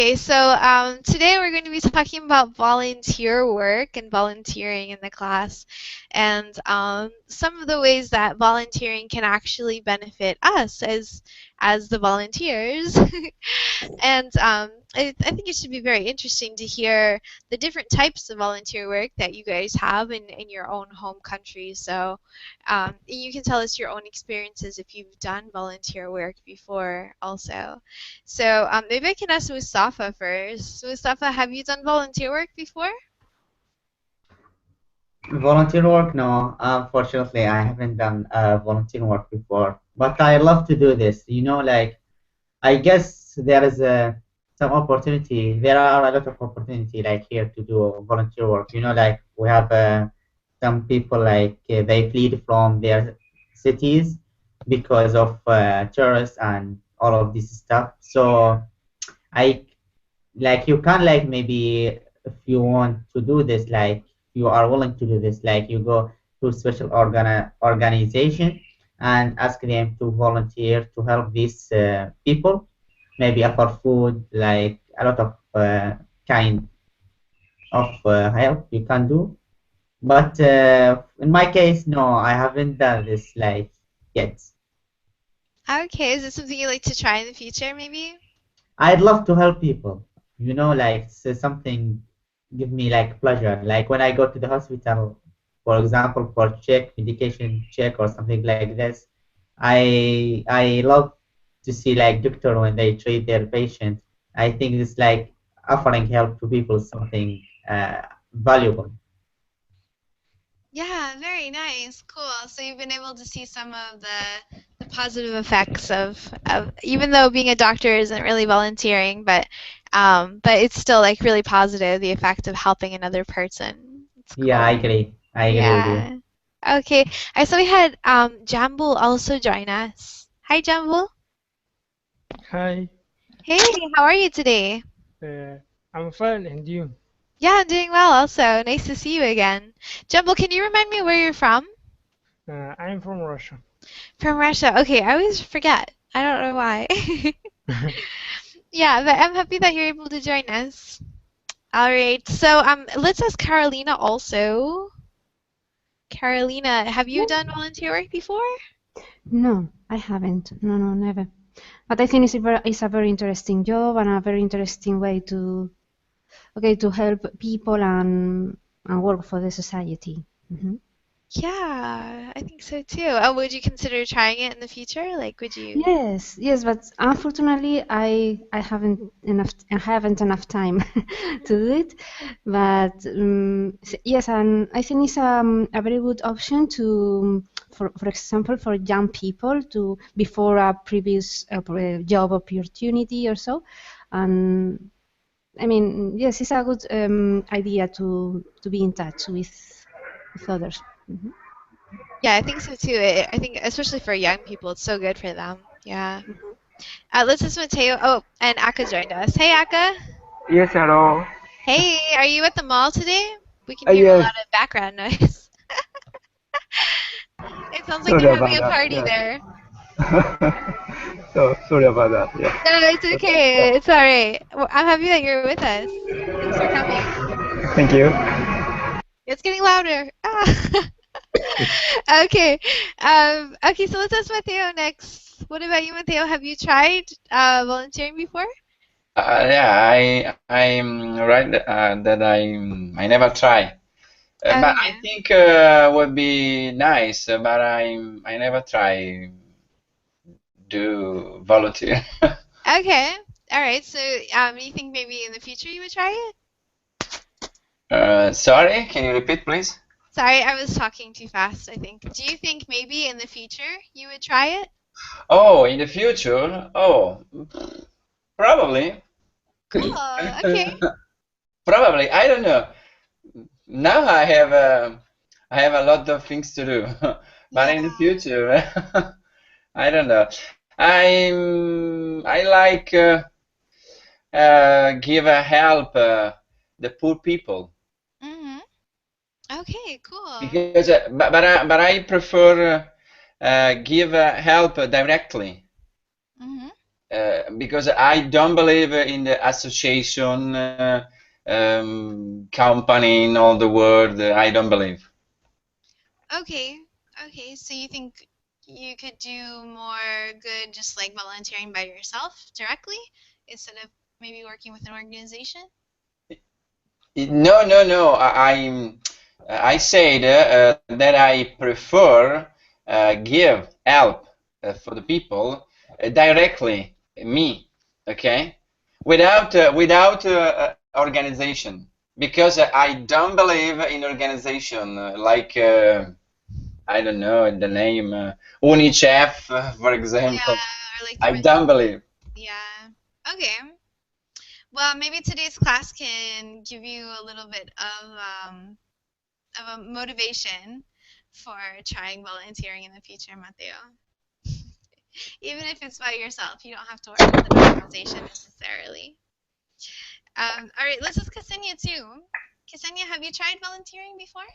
Okay, so today we're going to be talking about volunteer work and volunteering in the class, and some of the ways that volunteering can actually benefit us as the volunteers. And I think it should be very interesting to hear the different types of volunteer work that you guys have in your own home country. So you can tell us your own experiences if you've done volunteer work before also. So maybe I can ask Mustafa first. Mustafa, have you done volunteer work before? Volunteer work? No, unfortunately, I haven't done volunteer work before, but I love to do this. Like I guess there is some opportunity. There are a lot of opportunity like here to do volunteer work. Like we have some people like they fled from their cities because of terrorists and all of this stuff. So I like you can like maybe if you want to do this like you are willing to do this like you go to a special organization and ask them to volunteer to help these people maybe offer food like a lot of kind of help you can do but in my case no I haven't done this like yet. Okay, is this something you'd like to try in the future, maybe? I'd love to help people. Like something give me like pleasure. Like when I go to the hospital, for example, for check, medication check or something like this, I love to see like doctor when they treat their patient. I think it's like offering help to people something valuable. Yeah, very nice. Cool. So you've been able to see some of the positive effects of even though being a doctor isn't really volunteering, but it's still like really positive, the effect of helping another person. It's Yeah, I cool. agree. I agree with you. Yeah. Okay. I saw we had Jambul also join us. Hi, Jambul. Hi, Hey, how are you today? uh, I'm fine, and you? Yeah, I'm doing well also. Nice to see you again. Jambul, can you remind me where you're from? I'm from Russia. From Russia. Okay, I always forget. I don't know why. Yeah, but I'm happy that you're able to join us. All right. So let's ask Carolina also. Carolina, have you done volunteer work before? No, I haven't. No, no, never. But I think it's a very interesting job and a very interesting way to help people and work for the society. Mhm. Yeah, I think so too. Would you consider trying it in the future? Like, would you? Yes, yes, but unfortunately, I haven't enough time to do it. But yes, and I think it's a very good option to, for example, for young people to before a previous job opportunity or so. And I mean, yes, it's a good idea to be in touch with others. Mhm. Yeah, I think so too. I think especially for young people, it's so good for them. Yeah. Let's just Mateo. Oh, and Akka joined us. Hey, Akka. Yes, hello. Hey, are you at the mall today? We can hear a Yes, lot of background noise. It sounds like sorry they're having about a that. party Yes. there. So sorry about that. Yes. No, it's okay. It's all right. Well, I'm happy that you're with us. Thanks for coming. Thank you. It's getting louder. Ah. Okay. Okay, so let's ask Mateo next. What about you, Mateo? Have you tried volunteering before? Yeah, I'm right that I never try, but I Okay. think would be nice. But I never try do volunteer. Okay. All right. So, you think maybe in the future you would try it? Sorry, can you repeat, please? Sorry, I was talking too fast, I think. Do you think maybe in the future you would try it? Oh, in the future? Oh, probably. Cool. Okay. Probably. I don't know. Now I have a lot of things to do, but Yeah. in the future, I don't know. I like give a help the poor people Mm-hmm. Okay, cool. because but I prefer give help directly. Mm-hmm. because I don't believe in the association company in all the world. I don't believe. Okay. Okay. So you think you could do more good just like volunteering by yourself directly instead of maybe working with an organization? No, no, no. I said that I prefer give help for the people directly me, okay, without organization, because I don't believe in organization like I don't know the name UNICEF, for example. Yeah, or like the I Red don't believe. Yeah. Okay. Well, maybe today's class can give you a little bit of a motivation for trying volunteering in the future, Mateo. Even if it's by yourself, you don't have to work with an organization necessarily. All right, let's ask Ksenia too. Ksenia, have you tried volunteering before?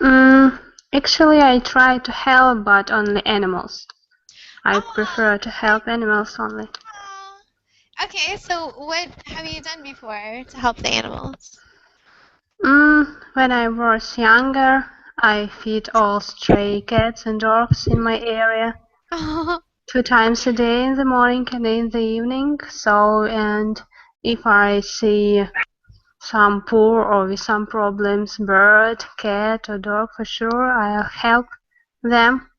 Mm, Actually, I try to help, but only animals. I Oh, prefer to help animals only. oh. Okay, so what have you done before to help the animals? When I was younger, I feed all stray cats and dogs in my area Oh, 2 times a day, in the morning and in the evening. So, and if I see some poor or with some problems, bird, cat, or dog, for sure, I'll help them.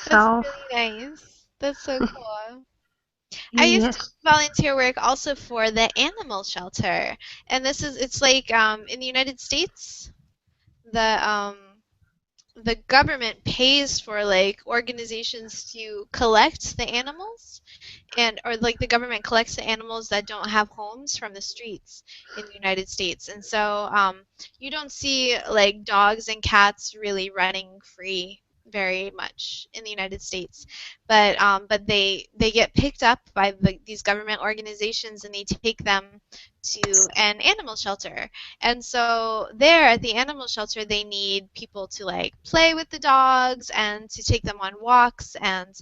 that's So, really nice. That's so cool. I used to yes. do volunteer work also for the animal shelter. And it's like in the United States, the the government pays for like organizations to collect the animals and or like the government collects the animals that don't have homes from the streets in the United States. And so you don't see like dogs and cats really running free very much in the United States, but they get picked up by these government organizations and they take them to an animal shelter. And so there at the animal shelter, they need people to like play with the dogs and to take them on walks and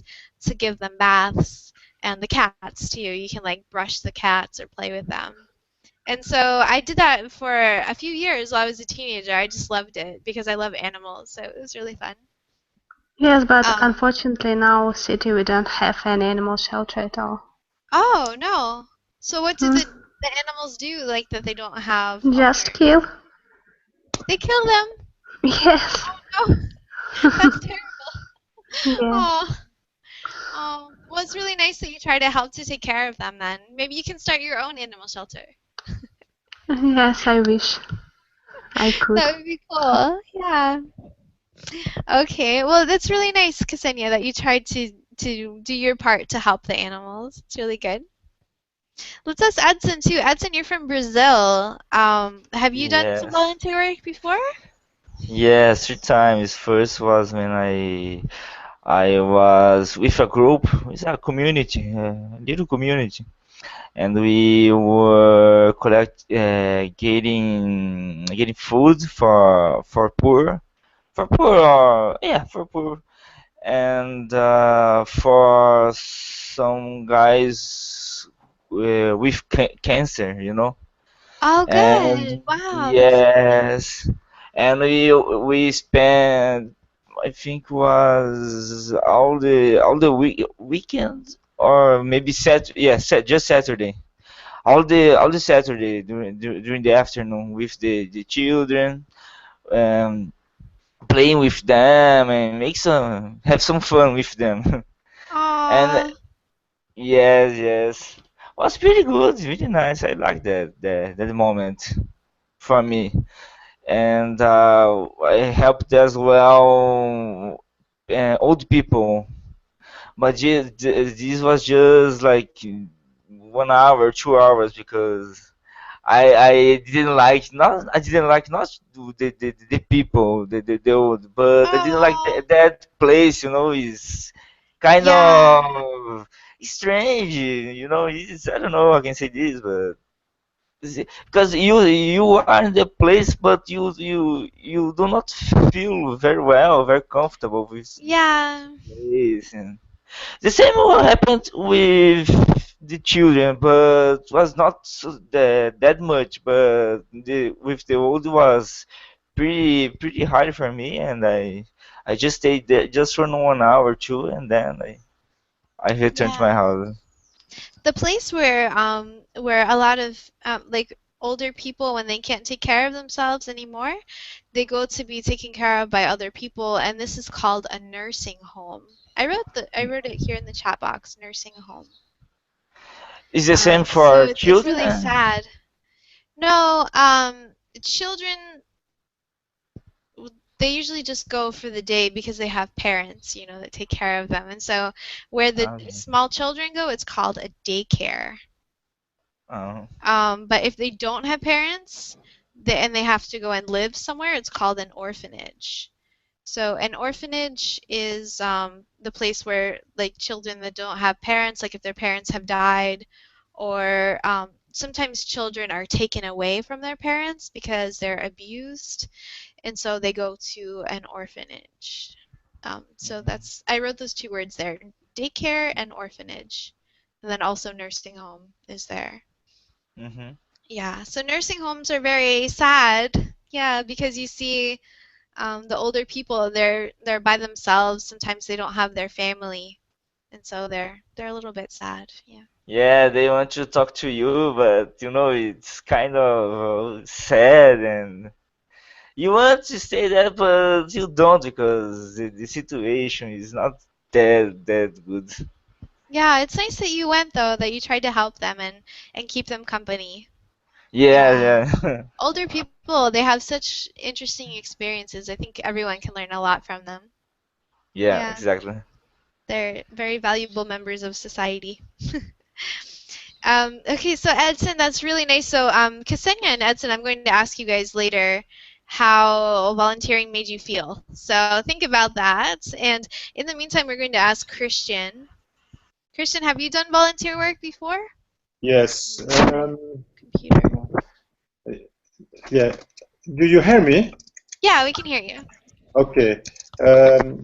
to give them baths and the cats too. You can like brush the cats or play with them. And so I did that for a few years while I was a teenager. I just loved it because I love animals, so it was really fun. Yes, but Um, unfortunately now city we don't have an animal shelter at all. oh no. So what do Hmm? the animals do like that they don't have Just owners? kill? They kill them. Yes. Oh, that's terrible. Yes. Oh, oh. Well, it's really nice that you try to help to take care of them then. Maybe you can start your own animal shelter. Yes, I wish I could. That would be cool. Yeah. Okay. Well, that's really nice, Ksenia, that you tried to do your part to help the animals. It's really good. Let's ask Edson too. Edson, you're from Brazil. Have you done some Yes. volunteer work before? Yes, 3 times. First was when I was with a group, with a community, a little community, and we were getting food for poor, and for some guys with cancer, Oh, and good. Wow, that's so yes, and we spent, I think was all the weekend, or maybe just Saturday, all the Saturday during the afternoon with the children, um, playing with them and have some fun with them. And Aw. yes, yes, was pretty good, really nice. I like that moment for me. And I helped as well old people, but this was just like 1 hour, 2 hours, because I didn't like not the people, the old, but I didn't like Oh. that place, is kind Yeah. of strange, I don't know how I can say this, but because you are in the place, but you do not feel very well, very comfortable with Yeah. the place. And The same what happened with the children, but was not that much. But with the old was pretty hard for me, and I just stayed there just for 1 hour or two, and then I returned to my Yeah. house. The place where a lot of like older people, when they can't take care of themselves anymore, they go to be taken care of by other people, and this is called a nursing home. I wrote it here in the chat box, nursing home. It's the same So for it's really children. sad. No, children, they usually just go for the day because they have parents, that take care of them. And so where the Okay. small children go, it's called a daycare. Oh. But if they don't have parents, and they have to go and live somewhere, it's called an orphanage. So an orphanage is the place where like children that don't have parents, like if their parents have died, or sometimes children are taken away from their parents because they're abused, and so they go to an orphanage. So I wrote those two words there, daycare and orphanage, and then also nursing home is there. Mm-hmm. Yeah, so nursing homes are very sad. Yeah, because you see the older people, they're by themselves. Sometimes they don't have their family, and so they're a little bit sad. Yeah. Yeah, they want to talk to you, but it's kind of sad, and you want to stay there, but you don't because the situation is not that good. Yeah, it's nice that you went though, that you tried to help them and keep them company. Yeah. Yeah, yeah. Older people, they have such interesting experiences. I think everyone can learn a lot from them. Yeah, Yeah. exactly. They're very valuable members of society. Okay, so Edson, that's really nice. So, Ksenia and Edson, I'm going to ask you guys later how volunteering made you feel. So think about that. And in the meantime, we're going to ask Christian. Christian, have you done volunteer work before? Yes. Computer. Yeah. Do you hear me? Yeah, we can hear you. Okay.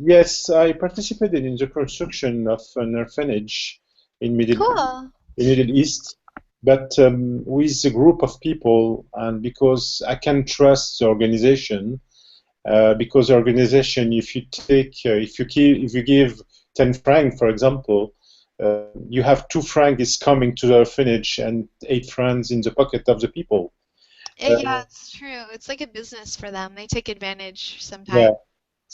Yes, I participated in the construction of an orphanage in Cool. Middle East, but with a group of people, and because I can trust the organization, because the organization, if you give 10 francs, for example, you have 2 francs is coming to the orphanage and 8 francs in the pocket of the people. Yeah, it's true. It's like a business for them. They take advantage Yeah. sometimes.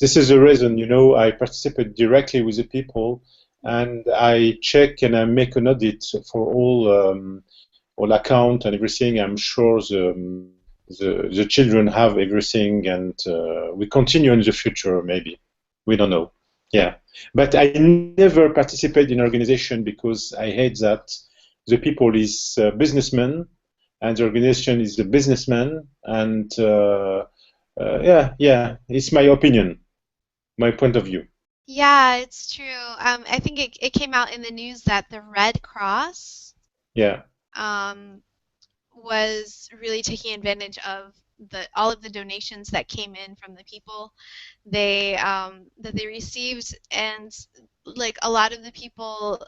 This is the reason, I participate directly with the people, and I check and I make an audit for all account and everything. I'm sure the children have everything, and we continue in the future. Maybe we don't know. Yeah, but I never participate in organization because I hate that the people is businessmen and the organization is the businessman, and yeah, it's my opinion, my point of view. Yeah, it's true. I think it came out in the news that the Red Cross Yeah, um, was really taking advantage of all of the donations that came in from the people that they received, and like a lot of the people,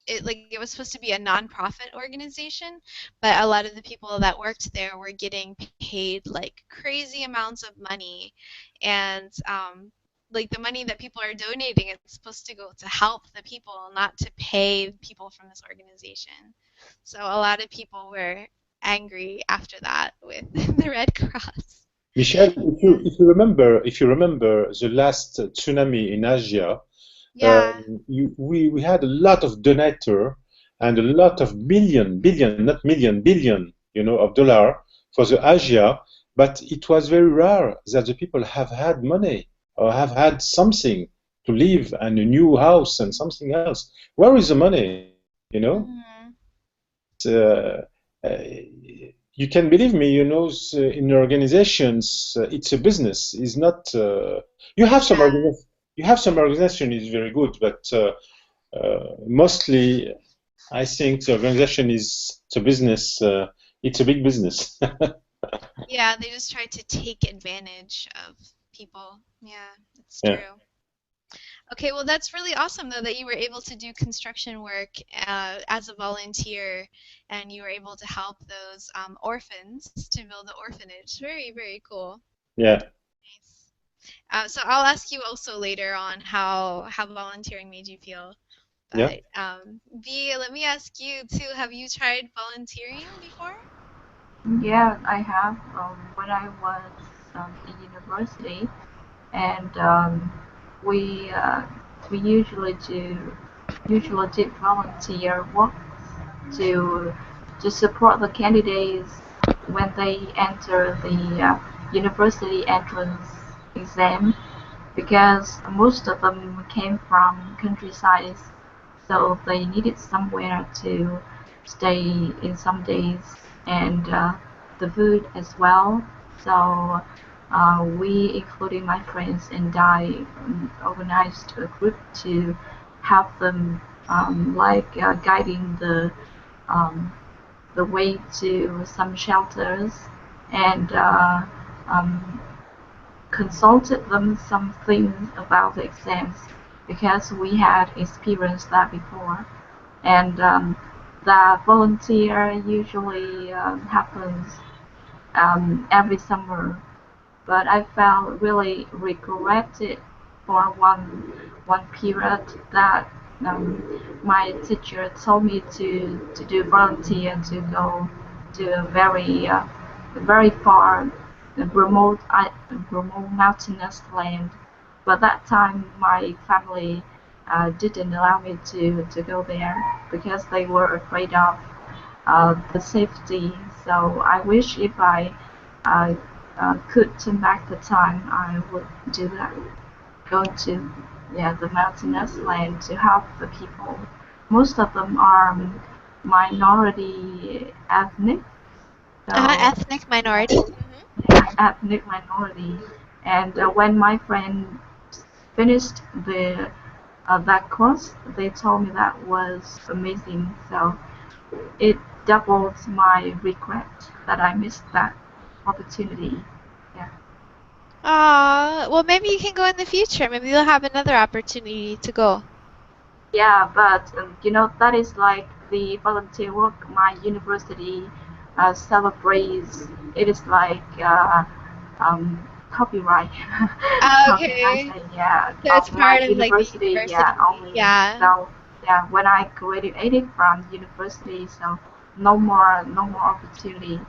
it was supposed to be a nonprofit organization, but a lot of the people that worked there were getting paid like crazy amounts of money, and like the money that people are donating, it's supposed to go to help the people, not to pay people from this organization. So a lot of people were angry after that with the Red Cross. Michel, Yeah. if you remember the last tsunami in Asia, Yeah. we had a lot of donator and a lot of billion, not million, billion, of dollar for the Asia, but it was very rare that the people have had money or have had something to live and a new house and something else. Where is the money? Mhm. Uh, uh, you can believe me, in organizations, it's a business. It's not. You have some Yeah. organization. You have some organization is very good, but mostly, I think the organization is it's a business. It's a big business. Yeah, they just try to take advantage of people. Yeah, it's Yeah. true. Okay, well, that's really awesome, though, that you were able to do construction work as a volunteer and you were able to help those orphans to build the orphanage. Very, very cool. Yeah. Nice. So I'll ask you also later on how volunteering made you feel. Yeah. But B, let me ask you too. Have you tried volunteering before? Yeah, I have. When I was in university, and we we usually did volunteer work to support the candidates when they enter the university entrance exam because most of them came from countryside, so they needed somewhere to stay in some days and the food as well. So we, including my friends and I, organized a group to help them, guiding um, the way to some shelters and um, consulted them some things about the exams because we had experienced that before. And the volunteer usually happens every summer, but I felt really regretted for one period that my teacher told me to do volunteer to go to a very far remote mountainous land. But that time my family didn't allow me to go there because they were afraid of the safety. So I wish if I uh, could turn back the time, I would do that. Go to the mountainous land to help the people. Most of them are minority ethnic, so Ethnic minority. ethnic minority. And when my friend finished the that course, they told me that was amazing. So it doubled my regret that I missed that opportunity. Yeah. Well, maybe you can go in the future. Maybe you'll have another opportunity to go. Yeah, but that is like the volunteer work my university celebrates. It is like copyright. How can I Okay. say? Yeah, So it's of my part of like the university. Yeah, university. only. Yeah. So yeah, when I graduated from university, so no more opportunity.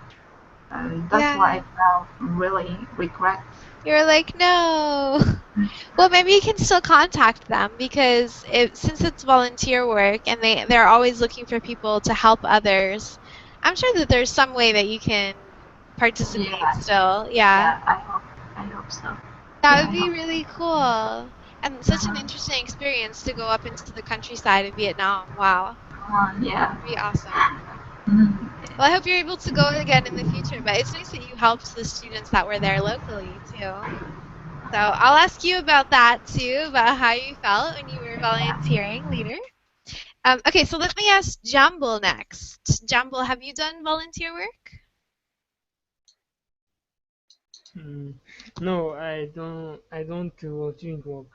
And that's why Yeah. I felt really regret. You're like, no. Well, maybe you can still contact them because since it's volunteer work and they're always looking for people to help others, I'm sure that there's some way that you can participate Yeah, still. Yeah. yeah. I hope so. That Yeah, would I be hope. really cool. And such an Uh-huh. interesting experience to go up into the countryside of Vietnam. Wow. Yeah. Pretty awesome. Mhm. Well, I hope you're able to go again in the future, but it's nice that you helped the students that were there locally too. So I'll ask you about that too, about how you felt when you were volunteering later. Okay, so let me ask Jambul next. Jambul, have you done volunteer work? Mm, no, I don't do drink work.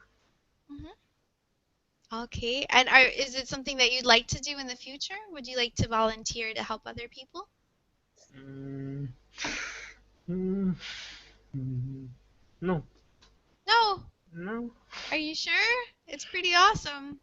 Okay, and is it something that you'd like to do in the future? Would you like to volunteer to help other people? Mm, mm, mm, no, No. no. Are you sure? It's pretty awesome.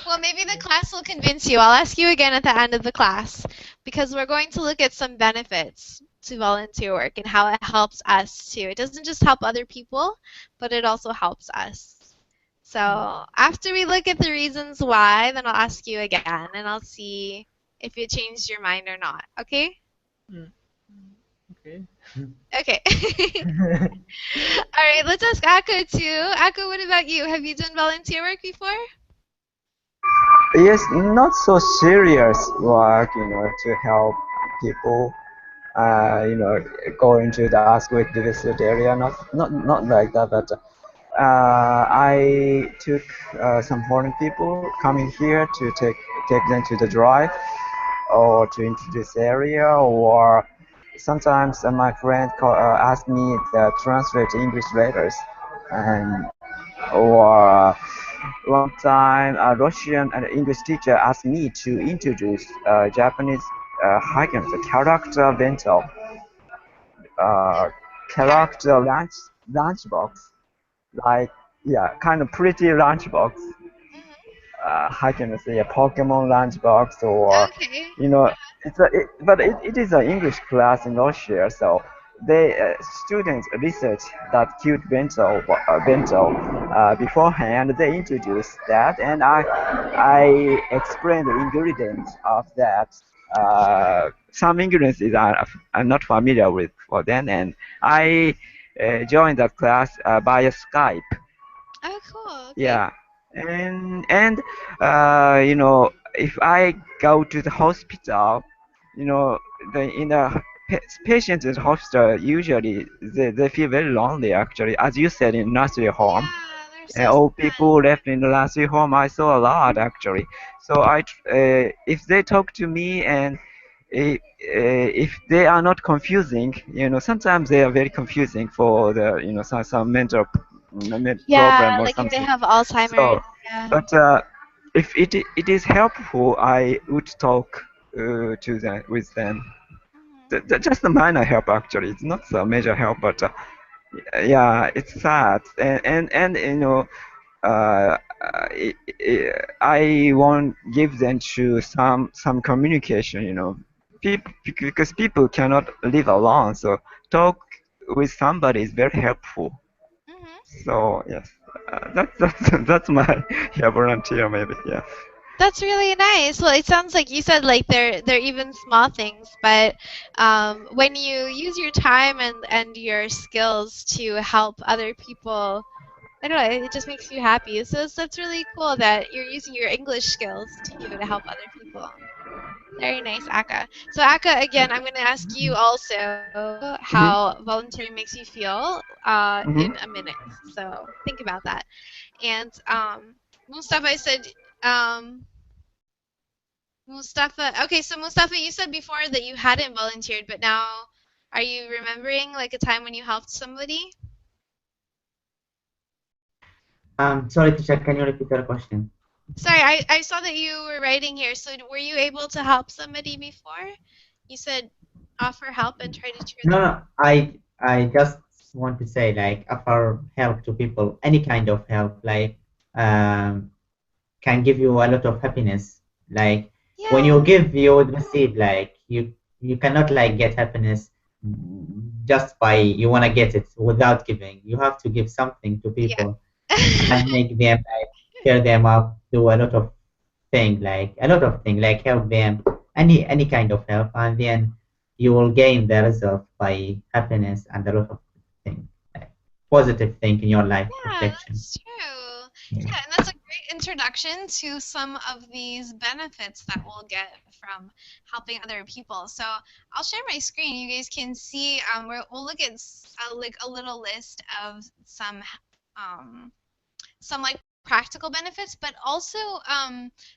Well, maybe the class will convince you. I'll ask you again at the end of the class because we're going to look at some benefits to volunteer work and how it helps us too. It doesn't just help other people, but it also helps us. So after we look at the reasons why, then I'll ask you again and I'll see if you changed your mind or not. Okay? Mm, okay. Okay. All right, let's ask Akko too. Akko, what about you? Have you done volunteer work before? Yes, not so serious work, to help people, go into the earthquake devastated area. Not like that, but I took some foreign people coming here to take them to the drive or to introduce area, or sometimes my friend asked me to translate English letters. And or one time a Russian and English teacher asked me to introduce Japanese the character bento, uh, character lunchbox, like yeah, kind of pretty lunchbox. Mhm. How can I say a Pokemon lunchbox or Okay. you know but it is an English class in Russia, so they students research that cute bento beforehand. They introduced that, and I explained the ingredients of that. Some ingredients I'm not familiar with for them, and I joined that class via Skype. Oh, cool. Okay. Yeah, and if I go to the hospital, you know, the patients in the hospital usually they feel very lonely actually, as you said in nursery home. Yeah, they're so Old sad. people left in the nursery home, I saw a lot actually. So if they talk to me and if they are not confusing, sometimes they are very confusing for the some mental Yeah, problem or like if they something. have Alzheimer's. So, Yeah. but if it is helpful, I would talk to them with them. Mhm. Just a minor help actually. It's not a major help, but yeah, it's sad, and uh, I won't give them to some communication. People, because people cannot live alone, so talk with somebody is very helpful. Mhm. So yes, that's my yeah, volunteer maybe, yeah. That's really nice. Well, it sounds like you said like they're even small things, but when you use your time and your skills to help other people, I don't know, it just makes you happy. So that's really cool that you're using your English skills to help other people. Very nice, Aka. So Aka, again, I'm going to ask you also how Hmm. volunteering makes you feel in a Hmm. minute. So think about that. And Mustafa said, um, Mustafa, okay, so Mustafa, you said before that you hadn't volunteered, but now are you remembering like a time when you helped somebody? Sorry, teacher, can you repeat your question? Sorry, I saw that you were writing here. So were you able to help somebody before? You said offer help and try to cheer No, them no, I just want to say like offer help to people, any kind of help, like um, can give you a lot of happiness. Like when Yeah, you give, you would receive. Like you cannot like get happiness just by you want to get it without giving. You have to give something to yeah. people and make them like cheer them up, do a lot of thing, like help them, any kind of help, and then you will gain the result by happiness and a lot of thing, like positive thing in your life, Yeah, reflection. that's true. Yeah. Yeah, and that's a great introduction to some of these benefits that we'll get from helping other people. So I'll share my screen. You guys can see. We'll look at like a little list of um, some like practical benefits, but also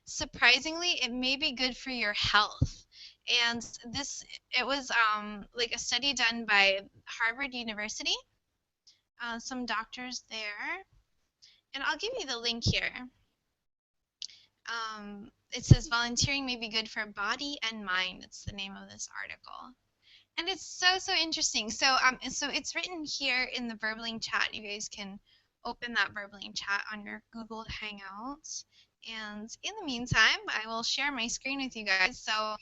surprisingly, it may be good for your health. And it was like a study done by Harvard University. Some doctors there, and I'll give you the link here. It says volunteering may be good for body and mind. It's the name of this article. And it's so interesting. So it's written here in the Verbling chat. You guys can open that Verbling chat on your Google Hangouts. And in the meantime, I will share my screen with you guys. So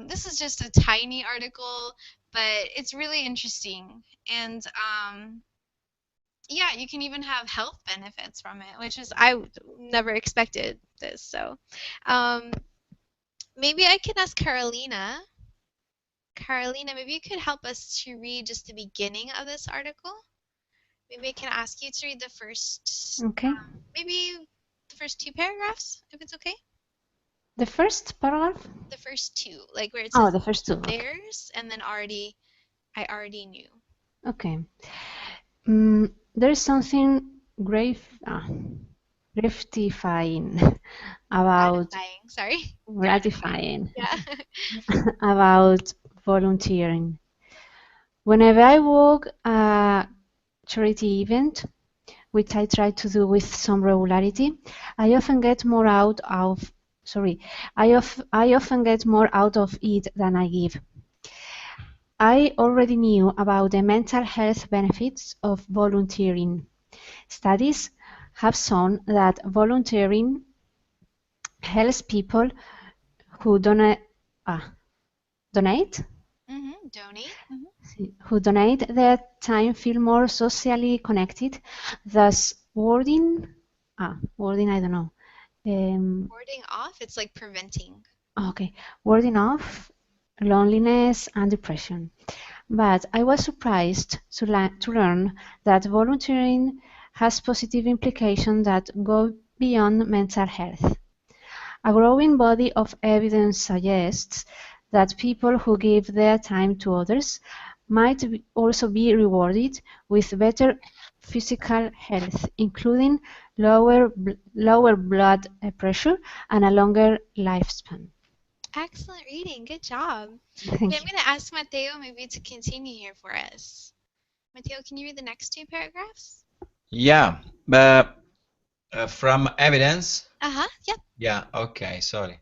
this is just a tiny article, but it's really interesting. And yeah, you can even have health benefits from it, which is never expected this. So um, maybe I can ask Carolina. Carolina, maybe you could help us to read just the beginning of this article. Maybe I can ask you to read the first, Okay. maybe the first two paragraphs, if it's okay. The first paragraph? The first two, like where it Oh, says the first two. Okay. theirs, and then I already knew. Okay. There is something gratifying about Gratifying, sorry. gratifying Yeah. about volunteering. Whenever I work a charity event, which I try to do with some regularity, I often get more out of I often get more out of it than I give. I already knew about the mental health benefits of volunteering. Studies have shown that volunteering helps people who donate donate Donate. who donate their time feel more socially connected, thus warding I don't know. Warding off, it's like preventing. Okay, warding off loneliness and depression. But I was surprised to learn that volunteering has positive implications that go beyond mental health. A growing body of evidence suggests that people who give their time to others might also be rewarded with better physical health, including lower blood pressure and a longer lifespan. Excellent reading. Good job. Thank Okay, you. I'm going to ask Mateo maybe to continue here for us. Mateo, can you read the next two paragraphs? Yeah, but from evidence. Yep. Yeah, okay, sorry.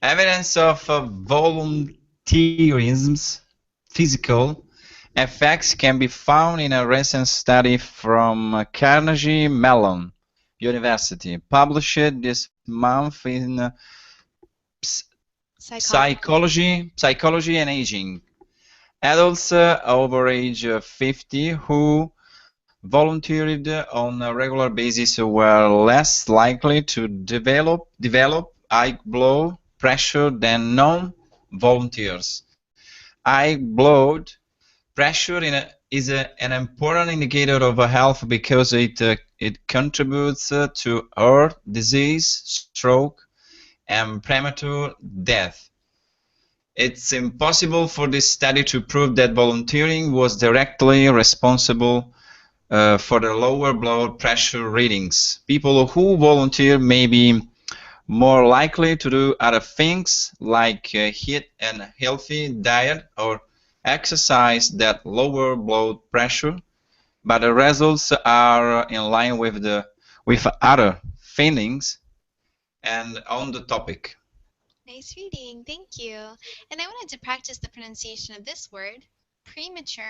Evidence of volunteerism's physical effects can be found in a recent study from Carnegie Mellon University, published this month in Psychology and Aging. Adults over age 50 who volunteered on a regular basis were less likely to develop high blood pressure than non-volunteers. High blood pressure is an important indicator of health because it contributes to heart disease, stroke, and premature death. It's impossible for this study to prove that volunteering was directly responsible for the lower blood pressure readings. People who volunteer may be more likely to do other things like eat a healthy diet or exercise that lower blood pressure, but the results are in line with other findings and on the topic. Nice reading. Thank you. And I wanted to practice the pronunciation of this word, premature.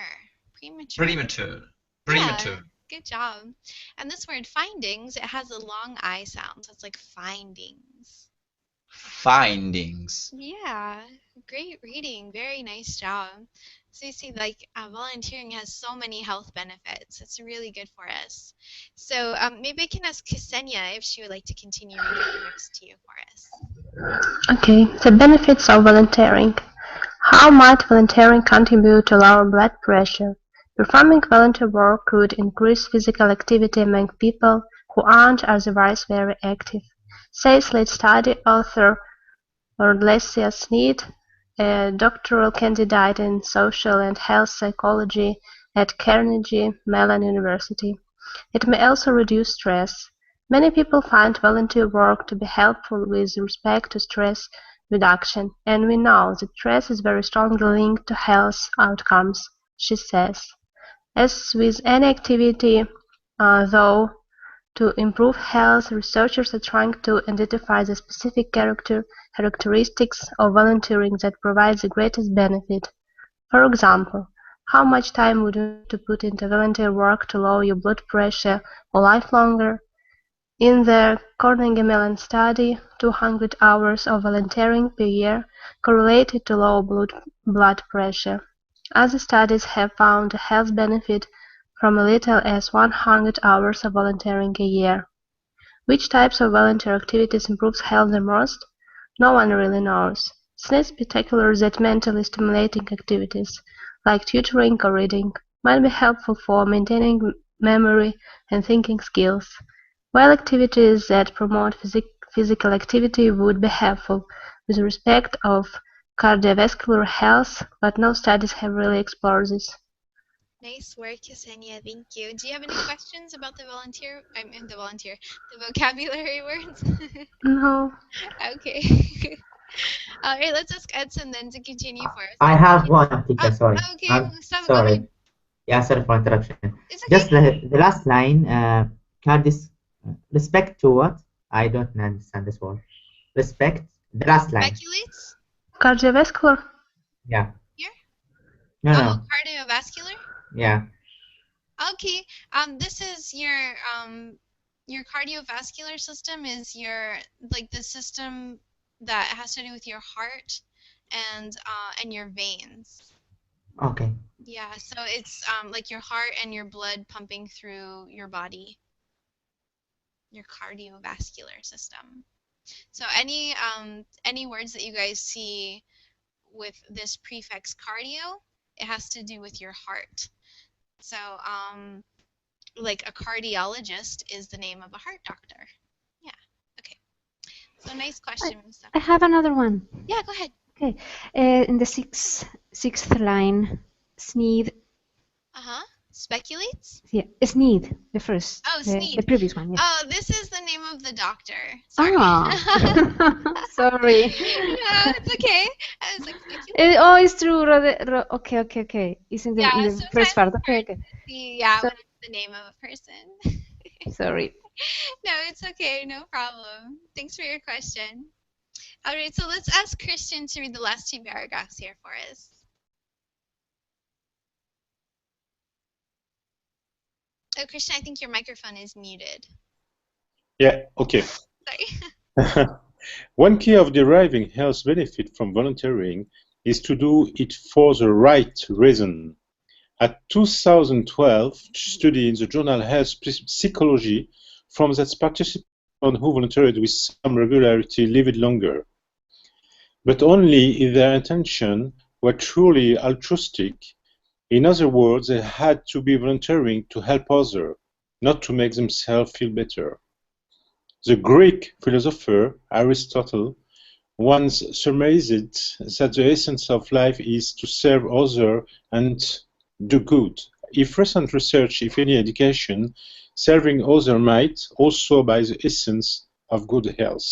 Premature. Yeah, good job. And this word findings, it has a long I sound, so it's like findings. Findings. Yeah, great reading. Very nice job. So you see, like volunteering has so many health benefits. It's really good for us. So maybe I can ask Ksenia if she would like to continue reading the next two for us. Okay, the benefits of volunteering. How might volunteering contribute to lower blood pressure? Performing volunteer work could increase physical activity among people who aren't otherwise very active, says lead study author Orlesia Sneed, a doctoral candidate in social and health psychology at Carnegie Mellon University. It may also reduce stress. Many people find volunteer work to be helpful with respect to stress reduction, and we know that stress is very strongly linked to health outcomes, she says. As with any activity, though, to improve health, researchers are trying to identify the specific characteristics of volunteering that provide the greatest benefit. For example, how much time would you need to put into volunteer work to lower your blood pressure or live longer? In the Carnegie Mellon study, 200 hours of volunteering per year correlated to low blood pressure. Other studies have found a health benefit from as little as 100 hours of volunteering a year. Which types of volunteer activities improves health the most? No one really knows. It's spectacular that mentally stimulating activities, like tutoring or reading, might be helpful for maintaining memory and thinking skills, while activities that promote physical activity would be helpful with respect of cardiovascular health, but no studies have really explored this. Nice work, Ksenia. Thank you. Do you have any questions about the vocabulary words? No. Okay. All right, let's ask Edson then to continue for us. I have one, Tika, sorry. Okay, I'm Gustavo, go sorry. ahead. Yeah, sorry for interruption. It's Just okay. the last line, Respect to what? I don't understand this word. Respect the last line. Speculates? Cardiovascular. Yeah. Here? No, Oh, no. cardiovascular? Yeah. Okay. This is your cardiovascular system is your like the system that has to do with your heart and your veins. Okay. Yeah, so it's like your heart and your blood pumping through your body, your cardiovascular system. So any words that you guys see with this prefix cardio, it has to do with your heart. So like a cardiologist is the name of a heart doctor. Yeah. Okay. So nice question, Musa. I have another one. Yeah, go ahead. Okay. In the sixth line, Sneed. Uh-huh. Speculates? Yeah, Sneed, the first, Oh, the Sneed. previous one. Yeah. Oh, this is the name of the doctor. Sorry. Ah, sorry. No, it's okay. I was like, speculate? Oh, it's true. Okay, okay, okay. It's in Yeah, the first sometimes part. it's Okay, hard okay. to see, yeah, So, when it's the name of a person. sorry. No, it's okay. No problem. Thanks for your question. All right, so let's ask Christian to read the last two paragraphs here for us. Oh, Christian, I think your microphone is muted. Yeah, okay. Sorry. One key of deriving health benefit from volunteering is to do it for the right reason. A 2012 study in the journal Health Psychology found that participants who volunteered with some regularity lived longer, but only if their intentions were truly altruistic. In other words, they had to be volunteering to help others, not to make themselves feel better. The Greek philosopher Aristotle once surmised that the essence of life is to serve others and do good. If recent research, if any indication, serving others might also be the essence of good health.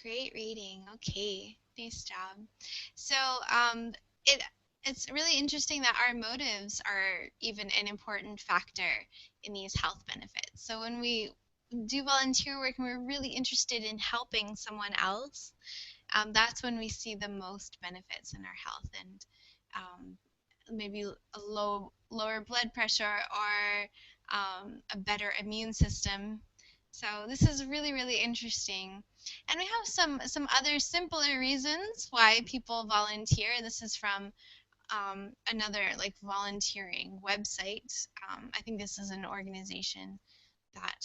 Great reading. Okay, nice job. So it it's really interesting that our motives are even an important factor in these health benefits. So when we do volunteer work and we're really interested in helping someone else, that's when we see the most benefits in our health and maybe a lower blood pressure or a better immune system. So this is really, really interesting. And we have some other simpler reasons why people volunteer. This is from another like volunteering website. I think this is an organization that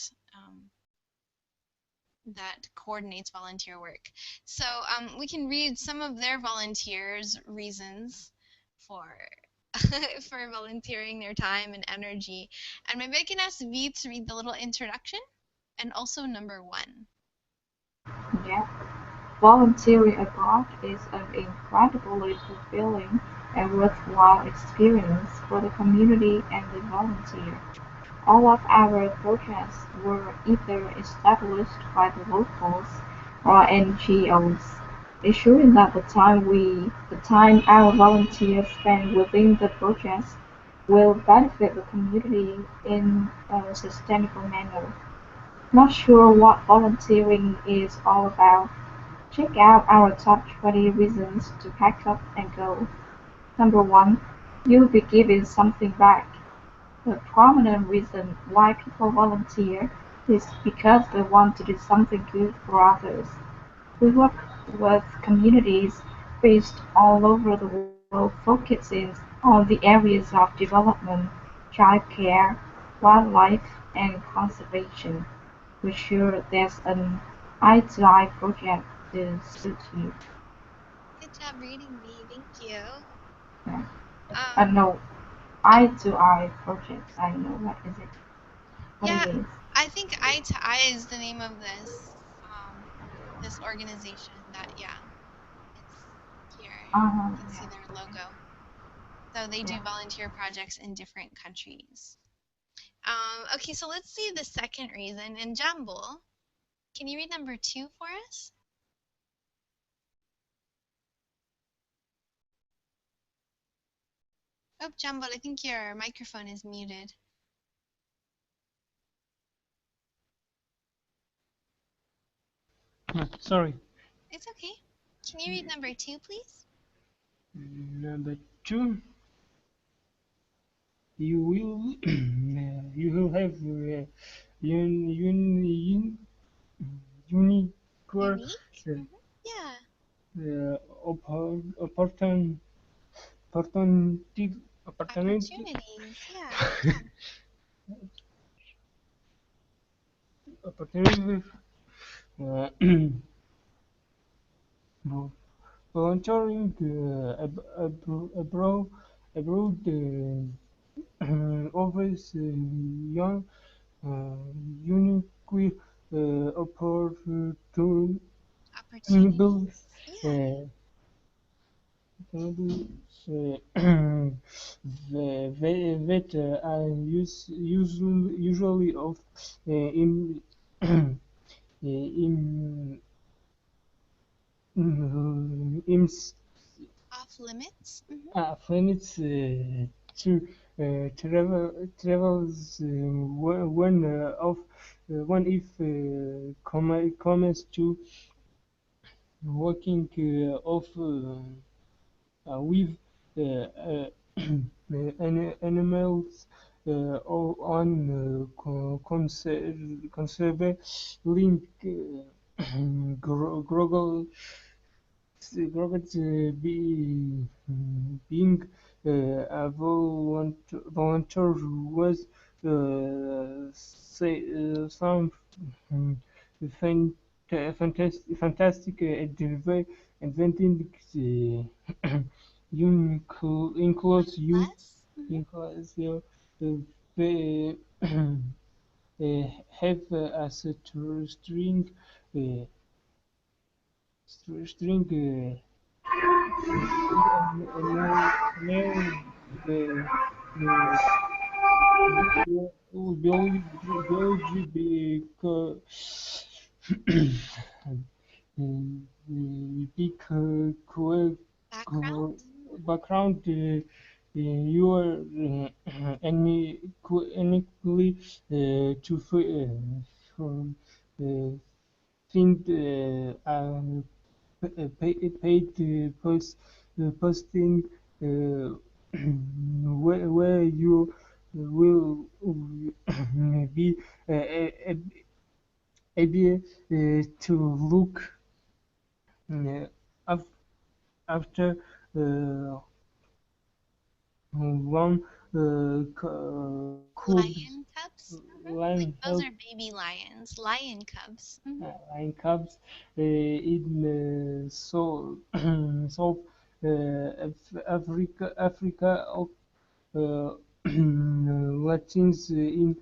that coordinates volunteer work. So we can read some of their volunteers' reasons for for volunteering their time and energy. And maybe I can ask V to read the little introduction and also number one. Yeah. Volunteering abroad is an incredibly fulfilling and worthwhile experience for the community and the volunteer. All of our projects were either established by the locals or NGOs, ensuring that the time our volunteers spend within the projects will benefit the community in a sustainable manner. Not sure what volunteering is all about? Check out our top 20 reasons to pack up and go. Number 1. You'll be giving something back. A prominent reason why people volunteer is because they want to do something good for others. We work with communities based all over the world focusing on the areas of development, childcare, wildlife, and conservation. We're sure there's an eye-to-eye project to suit you. Good job reading me. Thank you. Yeah. Um, No, eye-to-eye project. I don't know what is it. What yeah, it is. I think Eye to Eye is the name of this organization that it's here. You can see Yeah. their logo. So they do Yeah. volunteer projects in different countries. Okay, so let's see the second reason. And Jambul, can you read number two for us? Oh, Jambul, I think your microphone is muted. Sorry. It's okay. Can you read number 2, please? Number 2. You will you will have unique Unique? Yeah. opportunities opportunity opportunity Opportunities. Yeah. opportunities uh, volunteering abroad offers young unique opportunities Opportunities. Yeah. uh, that are usually of in in in Off limits. limits to travels when if comes to working of with uh, uh, animals or on conserving groggle being a volunteer was some um, fan- fantastic inventing includes you Plus. includes you they have a string uh, string nail the uh, biology because big Background. background you are unequally to from find paid posting where you will be able to look uh, af- after one cubs Lion cubs. Like line those help are baby lions. Lion cubs. line cubs in so South Africa uh, Latins in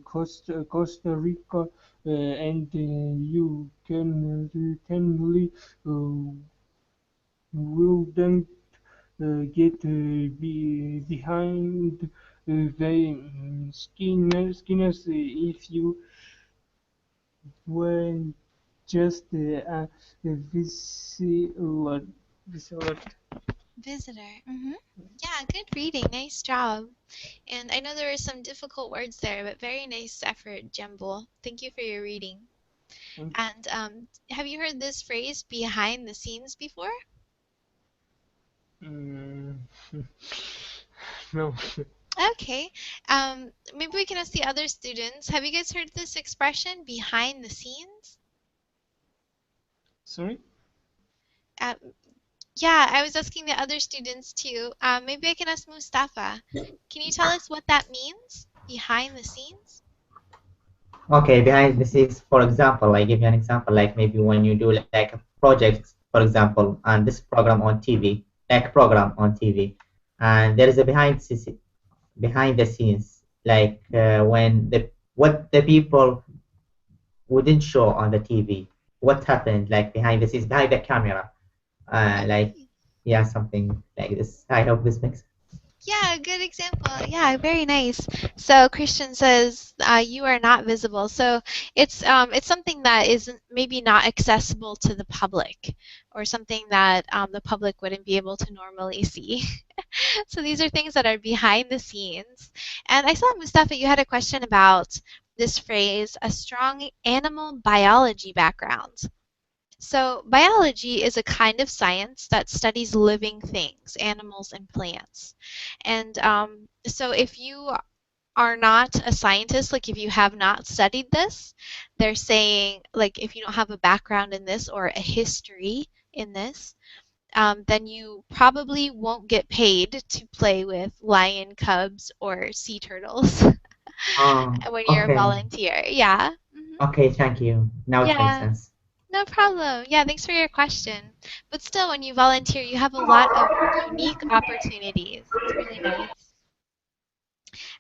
Costa Rica, and you can routinely will then get behind the skinners if you were just a visitor. visitor. Visitor. Yeah, good reading. Nice job. And I know there were some difficult words there, but very nice effort, Jumble. Thank you for your reading. And have you heard this phrase behind the scenes before? Mm, no. Okay. Maybe we can ask the other students. Have you guys heard this expression, behind the scenes? Sorry? Uh, yeah, I was asking the other students too. Maybe I can ask Mustafa. Can you tell us what that means, behind the scenes? Okay, behind the scenes, for example, I give you an example, like maybe when you do like a project, for example, and this program on TV, like program on TV, and there is a behind the scenes, like when the what the people wouldn't show on the TV, what happened, like behind the scenes, behind the camera, like Okay. yeah, something like this. I hope this makes Yeah, good example. Yeah, very nice. So Christian says you are not visible. So it's something that isn't maybe not accessible to the public, or something that the public wouldn't be able to normally see. So these are things that are behind the scenes. And I saw, Mustafa, you had a question about this phrase, a strong animal biology background. So, biology is a kind of science that studies living things, animals and plants. And so, if you are not a scientist, like if you have not studied this, they're saying, like, if you don't have a background in this or a history in this, then you probably won't get paid to play with lion cubs or sea turtles when you're a Okay. volunteer. Yeah. Okay, thank you. Now it makes Yeah. sense. No problem. Yeah, thanks for your question. But still, when you volunteer, you have a lot of unique opportunities. It's really nice.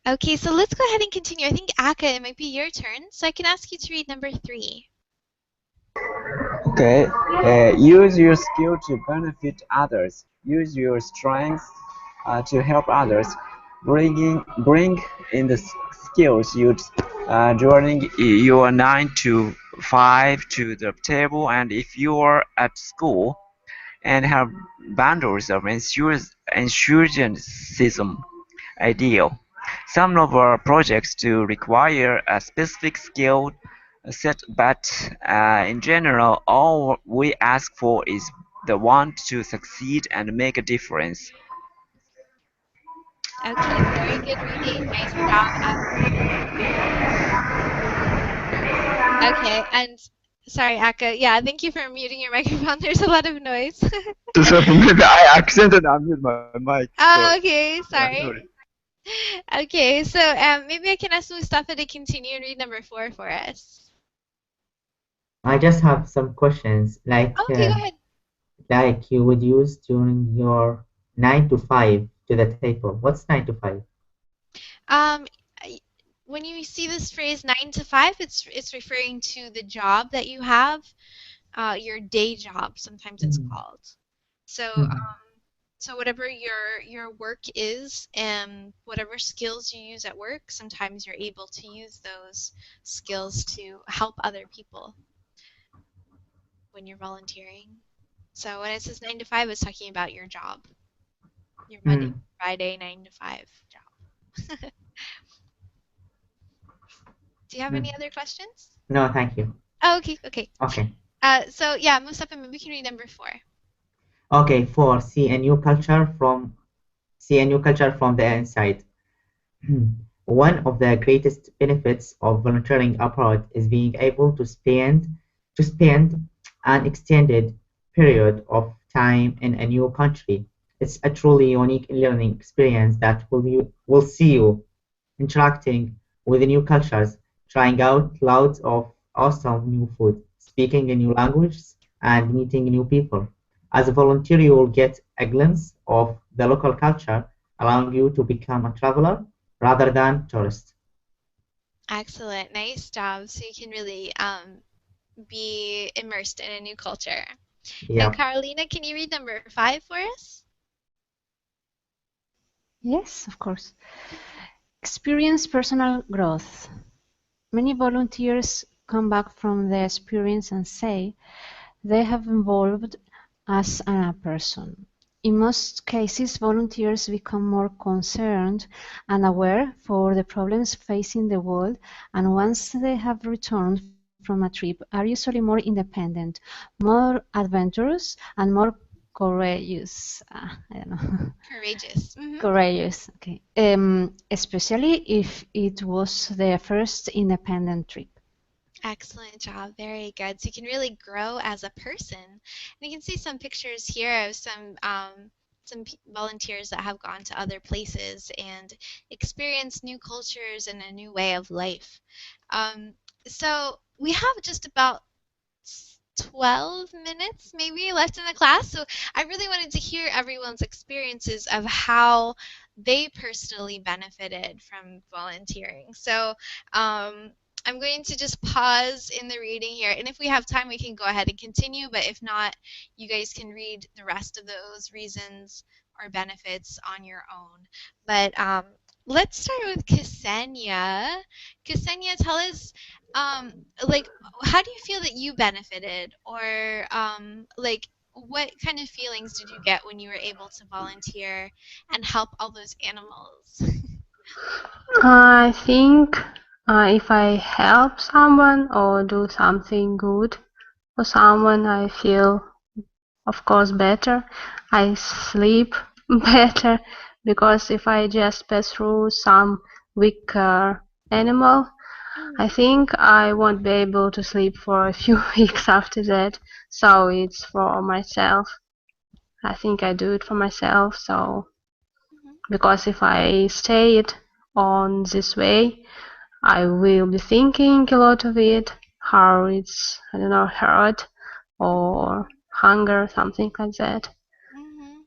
Okay, so let's go ahead and continue. I think Aka, it might be your turn, so I can ask you to read number 3. Okay, use your skill to benefit others. Use your strengths to help others. Bring in the skills you during your 9 to 5 to the table, and if you are at school and have bundles of enthusiasm ideal. Some of our projects do require a specific skill set, but in general, all we ask for is the want to succeed and make a difference. Okay, very good reading. Nice job, Aka. Okay, and sorry, Aka. Yeah, thank you for muting your microphone. There's a lot of noise. So maybe I accidentally unmute my mic. So Oh, okay, yeah, sorry. sorry. Okay, so maybe I can ask Mustafa to continue and read number 4 for us. I just have some questions, Oh, okay, go ahead. like you would use during your 9 to 5 to the table. What's 9 to 5? Um, I- when you see this phrase 9 to 5, it's referring to the job that you have, your day job, sometimes it's called. So, so whatever your work is and whatever skills you use at work, sometimes you're able to use those skills to help other people when you're volunteering. So when it says 9 to 5, it's talking about your job, your Monday to Friday 9 to 5 job. Do you have any other questions? No, thank you. Oh, okay, okay. Okay. So yeah, Mustafa, maybe we can read number 4. Okay, 4. See a new culture from the inside. One of the greatest benefits of volunteering abroad is being able to spend an extended period of time in a new country. It's a truly unique learning experience that will see you interacting with new cultures, trying out loads of awesome new food, speaking a new languages, and meeting new people. As a volunteer, you will get a glimpse of the local culture, allowing you to become a traveler rather than tourist. Excellent, nice job. So you can really be immersed in a new culture. And Yeah. Carolina, can you read number 5 for us? Yes, of course. Experience personal growth. Many volunteers come back from the experience and say they have evolved as a person. In most cases, volunteers become more concerned and aware for the problems facing the world, and once they have returned from a trip, are usually more independent, more adventurous, and more courageous. I don't know. Courageous. Courageous, okay. Especially if it was their first independent trip. Excellent job. Very good. So you can really grow as a person. And you can see some pictures here of some volunteers that have gone to other places and experienced new cultures and a new way of life. Um, so we have just about 12 minutes maybe left in the class. So I really wanted to hear everyone's experiences of how they personally benefited from volunteering. So I'm going to just pause in the reading here. And if we have time, we can go ahead and continue. But if not, you guys can read the rest of those reasons or benefits on your own. But let's start with Ksenia. Ksenia, tell us, like, how do you feel that you benefited, or like, what kind of feelings did you get when you were able to volunteer and help all those animals? I think if I help someone or do something good, for someone, I feel, of course, better. I sleep better because if I just pass through some weak animal, I Mhm. think I won't be able to sleep for a few weeks after that. So it's for myself. I think I do it for myself. So Mhm. because if I stay it on this way, I will be thinking a lot of it, how it's, I don't know, hurt or hunger, something like that. Mhm.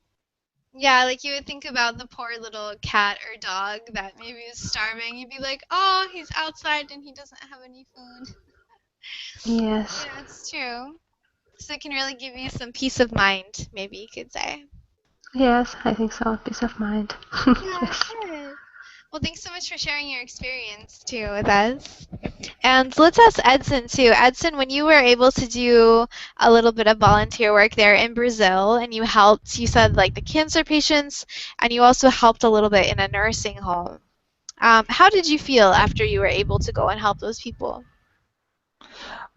Yeah, like you would think about the poor little cat or dog that maybe is starving. You'd be like, "Oh, he's outside and he doesn't have any food." Yes, Yeah, it's true. So it can really give you some peace of mind, maybe you could say. yes, I think so. Peace of mind. Yeah, Yes. good. Well, thanks so much for sharing your experience too with us. And let's ask Edson too. Edson, when you were able to do a little bit of volunteer work there in Brazil and you helped, you said like the cancer patients, and you also helped a little bit in a nursing home. How did you feel after you were able to go and help those people?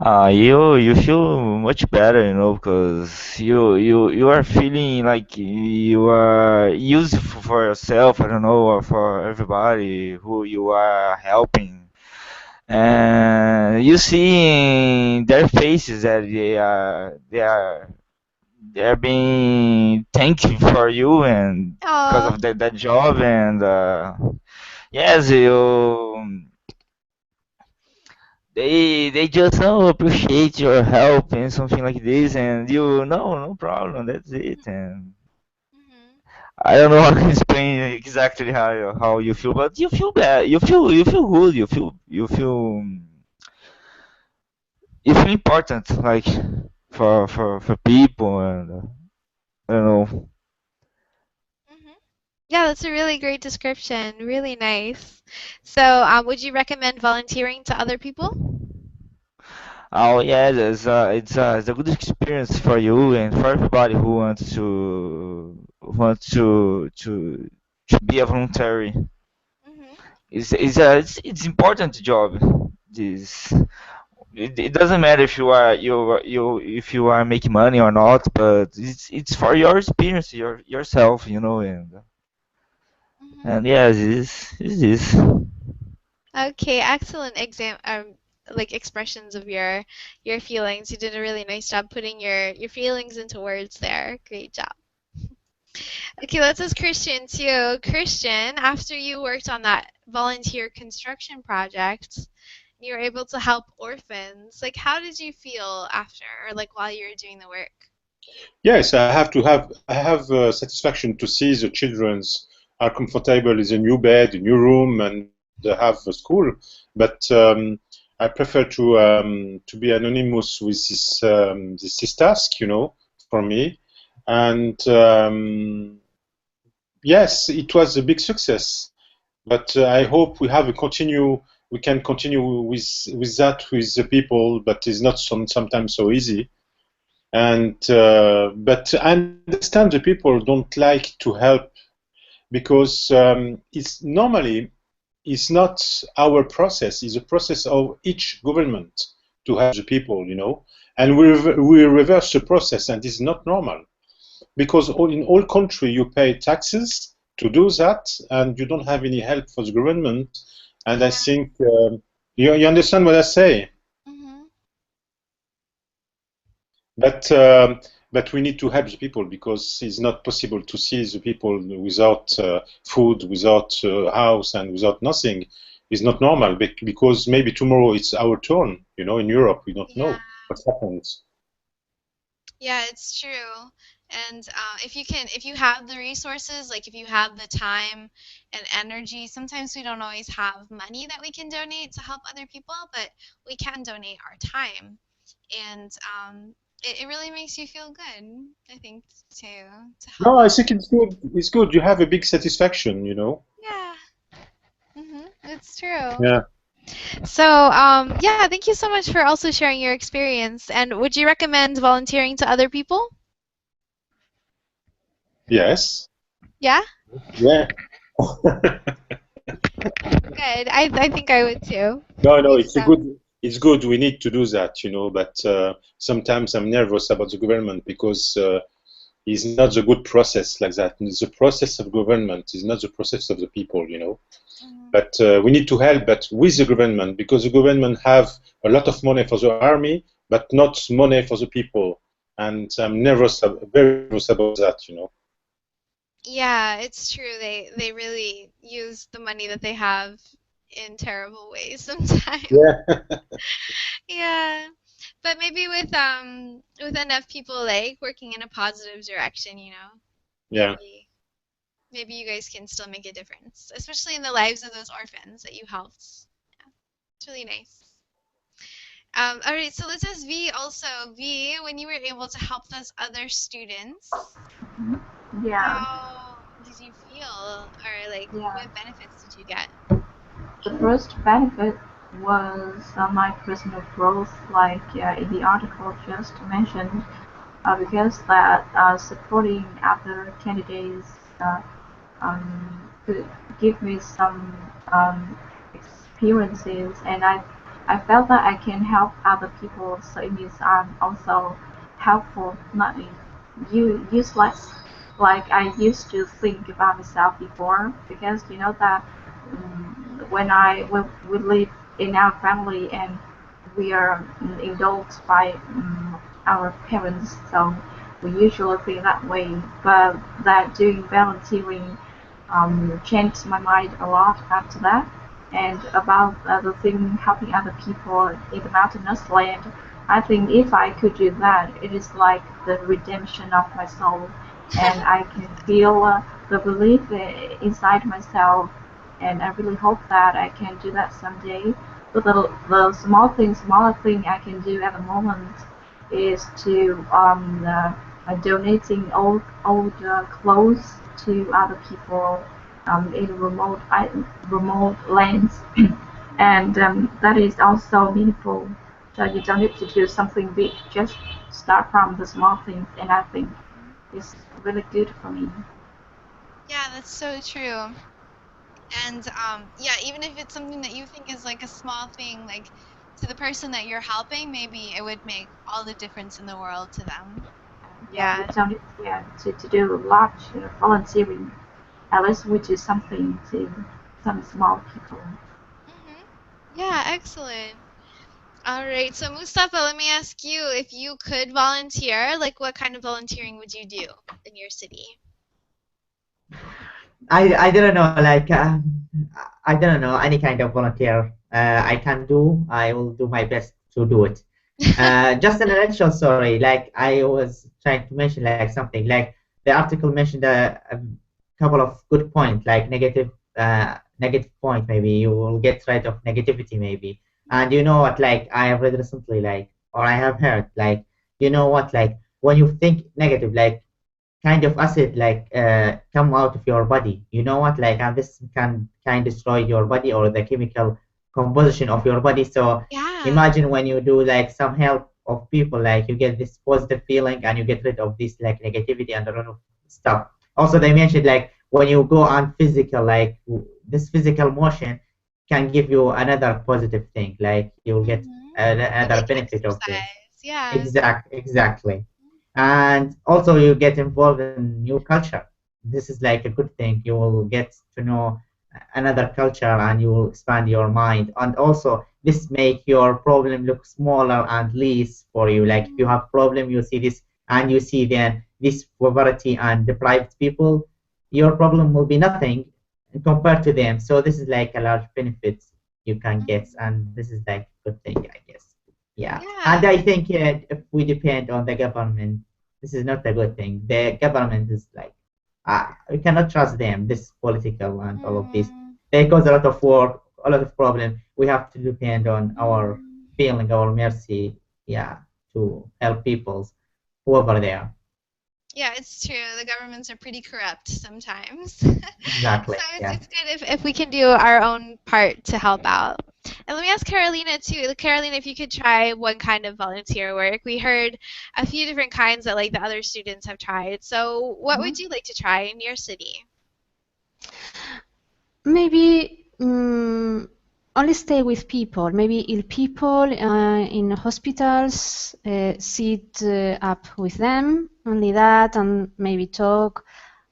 You feel much better, because you are feeling like you are useful for yourself, I don't know, or for everybody who you are helping. And you see in their faces that they are being thankful for you and because Oh, of that job. And yes, they just appreciate your help and something like this, and no problem, that's it. And hmm I don't know how to explain exactly how you feel, but you feel bad, you feel good, you feel important, like for people. And I don't know. hmm Yeah, that's a really great description. Really nice. So, would you recommend volunteering to other people? Oh yeah, it's a good experience for you and for everybody who wants to be a voluntary. hmm It's important job. This it doesn't matter if you are making money or not, but it's for your experience, yourself, hmm and yes, it is. Okay, excellent like expressions of your feelings. You did a really nice job putting your feelings into words there. Great job. Okay, let's ask Christian too. Christian, after you worked on that volunteer construction project, you were able to help orphans. Like, how did you feel after, or like while you were doing the work? Yes, I have satisfaction to see the childrens are comfortable in a new bed, a new room, and have a school. But I prefer to be anonymous with this task, for me. And yes, it was a big success. But I hope we can continue with that with the people, but it's not sometimes so easy. And but I understand the people don't like to help because it's normally it's not our process. It's a process of each government to help the people, and we reverse the process, and it's not normal because in all country you pay taxes to do that, and you don't have any help for the government. And I Yeah. think you understand what I say. Mhm. But but we need to help the people because it's not possible to see the people without food, without house, and without nothing. It's not normal because maybe tomorrow it's our turn. In Europe, we don't Yeah. know what happens. Yeah, it's true. And if you have the resources, like if you have the time and energy, sometimes we don't always have money that we can donate to help other people, but we can donate our time. And it really makes you feel good, I think, to help No, I out. think it's good. It's good. You have a big satisfaction. Yeah, it's true. Yeah. So, yeah, thank you so much for also sharing your experience. And would you recommend volunteering to other people? Yes. Yeah? Yeah. Good. I think I would too. No, no, Great it's a stuff. good. it's good. We need to do that, but sometimes I'm nervous about the government because it's not the good process like that. The process of government is not the process of the people. But we need to help, but with the government, because the government have a lot of money for the army, but not money for the people. And I'm nervous, very nervous about that. Yeah, it's true. They really use the money that they have in terrible ways sometimes. Yeah. Yeah. But maybe with enough people like working in a positive direction, Yeah. maybe you guys can still make a difference, especially in the lives of those orphans that you helped. Yeah. It's really nice. All right, so let's ask V also. V, when you were able to help those other students, Yeah, how did you feel, or like yeah. what benefits did you get? The first benefit was my personal growth, like in the article just mentioned, because that supporting other candidates could give me some experiences, and I felt that I can help other people, so it means I'm also helpful, not useless. Like I used to think about myself before, because you know that when we live in our family and we are indulged by our parents, so we usually feel that way. But that doing volunteering changed my mind a lot after that. And about the thing helping other people in the mountainous land, I think if I could do that, it is like the redemption of my soul, and I can feel the belief inside myself, and I really hope that I can do that someday. But the smaller thing I can do at the moment is to donating old clothes to other people in remote lands, and that is also meaningful. So you don't need to do something big; just start from the small things, and I think it's really good for me. Yeah, that's so true. And yeah, even if it's something that you think is like a small thing, like to the person that you're helping, maybe it would make all the difference in the world to them. Yeah, you Yeah. don't need to do large volunteering. At least we do something to some small people. Mhm. Yeah, excellent. All right, so Mustafa, let me ask you, if you could volunteer, like what kind of volunteering would you do in your city? I don't know, like I don't know any kind of volunteer I can do. I will do my best to do it. Just in a nutshell, sorry, like I was trying to mention like something like the article mentioned a couple of good points, like negative point. Maybe you will get rid of negativity, maybe. And you know what? Like I have read recently, like or I have heard, like you know what? Like when you think negative, like kind of acid like come out of your body, you know what, like, and this can kind of destroy your body or the chemical composition of your body. So Yeah. imagine when you do like some help of people, like you get this positive feeling and you get rid of this like negativity and a lot of stuff. Also they mentioned like when you go on physical, like this physical motion can give you another positive thing, like you'll get Or another like benefit of this. exercise. Yeah. Exactly. And also you get involved in new culture. This is like a good thing. You will get to know another culture and you will expand your mind. And also this make your problem look smaller and less for you. Like if you have problem, you see this and you see then this poverty and deprived people, your problem will be nothing compared to them. So this is like a large benefit you can get, and this is like a good thing, I guess. Yeah, and Yeah. I think if we depend on the government, this is not a good thing. The government is like, we cannot trust them. This political and all of this, Mm, they cause a lot of work, a lot of problem. We have to depend on our mm. feeling, our mercy, yeah, to help people, whoever they are. Yeah, it's true. The governments are pretty corrupt sometimes. Exactly. So Yeah. it's good if we can do our own part to help out. And let me ask Carolina too. Carolina, if you could try one kind of volunteer work. We heard a few different kinds that like the other students have tried. So what would you like to try in your city? Maybe only stay with people, maybe ill people in hospitals, sit up with them, only that, and maybe talk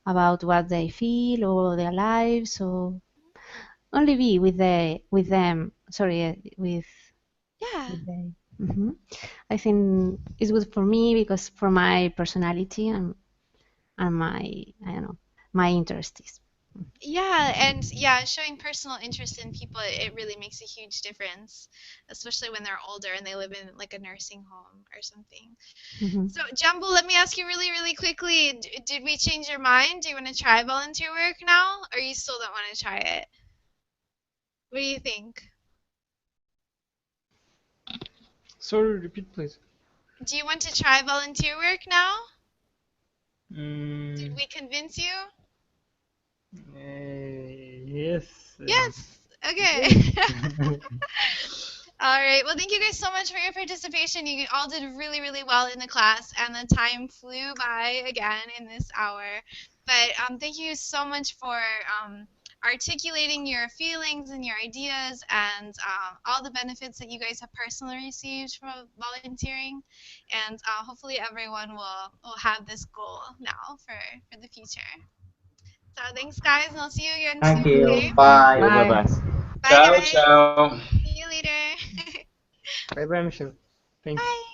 about what they feel or their lives, or only be with them. Sorry, Yeah. with the. Mhm. I think it's good for me because for my personality and my I don't know my interests. Yeah, and yeah, showing personal interest in people, it really makes a huge difference, especially when they're older and they live in like a nursing home or something. Mhm. So, Jumbo, let me ask you really, really quickly, did we change your mind? Do you want to try volunteer work now, or you still don't want to try it? What do you think? Sorry, repeat please. Do you want to try volunteer work now? Did Mm, we convince you? yes. Yes. Okay. Yes. All right. Well, thank you guys so much for your participation. You all did really, really well in the class, and the time flew by again in this hour. But thank you so much for articulating your feelings and your ideas and all the benefits that you guys have personally received from volunteering. And hopefully, everyone will have this goal now for the future. So thanks, guys, and I'll see you again soon. Thank you. Okay. Bye. You bye Bye. bye. Bye, Ciao, guys. ciao. See you later. Bye bye, Michelle. Thank you. Bye.